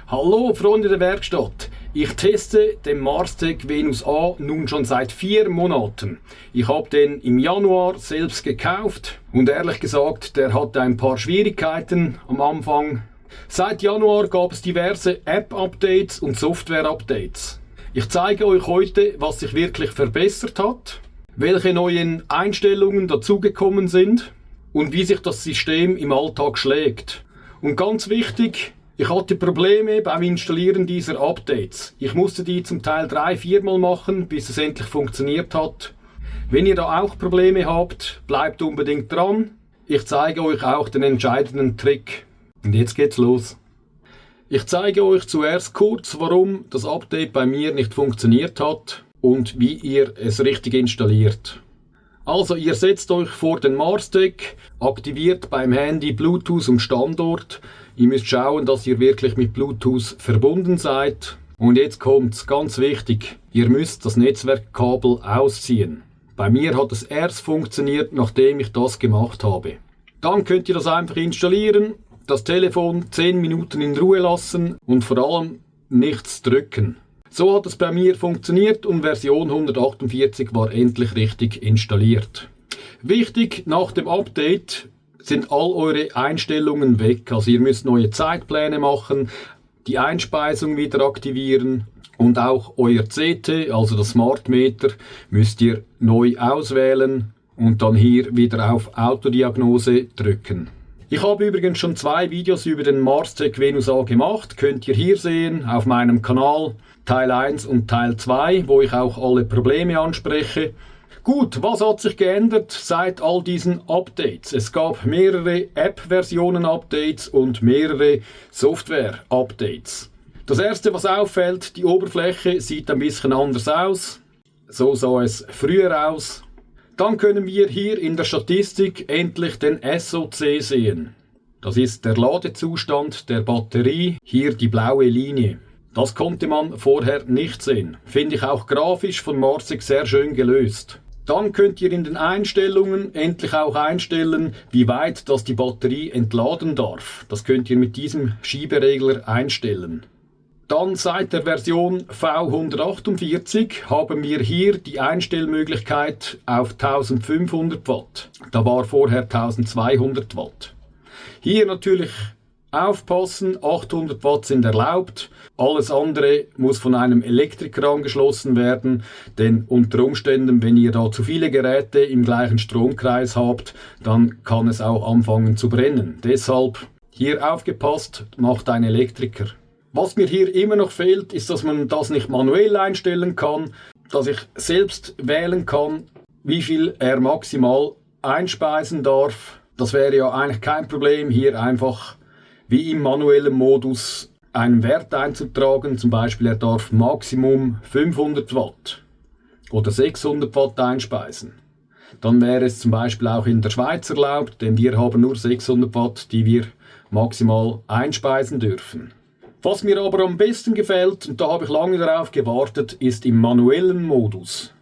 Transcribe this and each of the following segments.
Hallo Freunde der Werkstatt! Ich teste den Marstec Venus A nun schon seit 4 Monaten. Ich habe den im Januar selbst gekauft und ehrlich gesagt, der hatte ein paar Schwierigkeiten am Anfang. Seit Januar gab es diverse App-Updates und Software-Updates. Ich zeige euch heute, was sich wirklich verbessert hat, welche neuen Einstellungen dazugekommen sind und wie sich das System im Alltag schlägt. Und ganz wichtig, ich hatte Probleme beim Installieren dieser Updates. Ich musste die zum Teil 3-4 Mal machen, bis es endlich funktioniert hat. Wenn ihr da auch Probleme habt, bleibt unbedingt dran. Ich zeige euch auch den entscheidenden Trick. Und jetzt geht's los. Ich zeige euch zuerst kurz, warum das Update bei mir nicht funktioniert hat und wie ihr es richtig installiert. Also ihr setzt euch vor den Marstec, aktiviert beim Handy Bluetooth und Standort. Ihr müsst schauen, dass ihr wirklich mit Bluetooth verbunden seid. Und jetzt kommt's, ganz wichtig, ihr müsst das Netzwerkkabel ausziehen. Bei mir hat es erst funktioniert, nachdem ich das gemacht habe. Dann könnt ihr das einfach installieren, das Telefon 10 Minuten in Ruhe lassen und vor allem nichts drücken. So hat es bei mir funktioniert und Version 148 war endlich richtig installiert. Wichtig, nach dem Update sind all eure Einstellungen weg. Also ihr müsst neue Zeitpläne machen, die Einspeisung wieder aktivieren und auch euer CT, also das Smart Meter, müsst ihr neu auswählen und dann hier wieder auf Autodiagnose drücken. Ich habe übrigens schon 2 Videos über den Marstec Venus A gemacht, könnt ihr hier sehen auf meinem Kanal, Teil 1 und Teil 2, wo ich auch alle Probleme anspreche. Gut, was hat sich geändert seit all diesen Updates? Es gab mehrere App-Versionen-Updates und mehrere Software-Updates. Das erste, was auffällt, die Oberfläche sieht ein bisschen anders aus. So sah es früher aus. Dann können wir hier in der Statistik endlich den SOC sehen. Das ist der Ladezustand der Batterie, hier die blaue Linie. Das konnte man vorher nicht sehen. Finde ich auch grafisch von Marstec sehr schön gelöst. Dann könnt ihr in den Einstellungen endlich auch einstellen, wie weit das die Batterie entladen darf. Das könnt ihr mit diesem Schieberegler einstellen. Dann seit der Version V148 haben wir hier die Einstellmöglichkeit auf 1500 Watt. Da war vorher 1200 Watt. Hier natürlich aufpassen, 800 Watt sind erlaubt. Alles andere muss von einem Elektriker angeschlossen werden, denn unter Umständen, wenn ihr da zu viele Geräte im gleichen Stromkreis habt, dann kann es auch anfangen zu brennen. Deshalb hier aufgepasst, macht ein Elektriker. Was mir hier immer noch fehlt, ist, dass man das nicht manuell einstellen kann, dass ich selbst wählen kann, wie viel er maximal einspeisen darf. Das wäre ja eigentlich kein Problem, hier einfach wie im manuellen Modus einen Wert einzutragen. Zum Beispiel, er darf Maximum 500 Watt oder 600 Watt einspeisen. Dann wäre es zum Beispiel auch in der Schweiz erlaubt, denn wir haben nur 600 Watt, die wir maximal einspeisen dürfen. Was mir aber am besten gefällt, und da habe ich lange darauf gewartet, ist im manuellen Modus.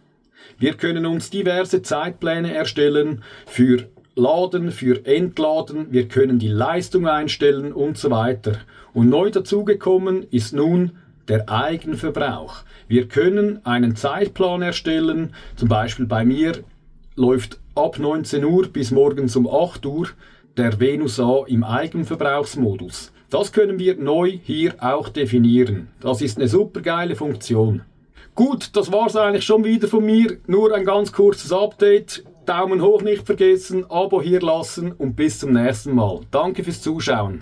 Wir können uns diverse Zeitpläne erstellen für Laden, für Entladen, wir können die Leistung einstellen und so weiter. Und neu dazugekommen ist nun der Eigenverbrauch. Wir können einen Zeitplan erstellen, zum Beispiel bei mir läuft ab 19 Uhr bis morgens um 8 Uhr der Venus A im Eigenverbrauchsmodus. Das können wir neu hier auch definieren. Das ist eine super geile Funktion. Gut, das war's eigentlich schon wieder von mir. Nur ein ganz kurzes Update. Daumen hoch nicht vergessen, Abo hier lassen und bis zum nächsten Mal. Danke fürs Zuschauen.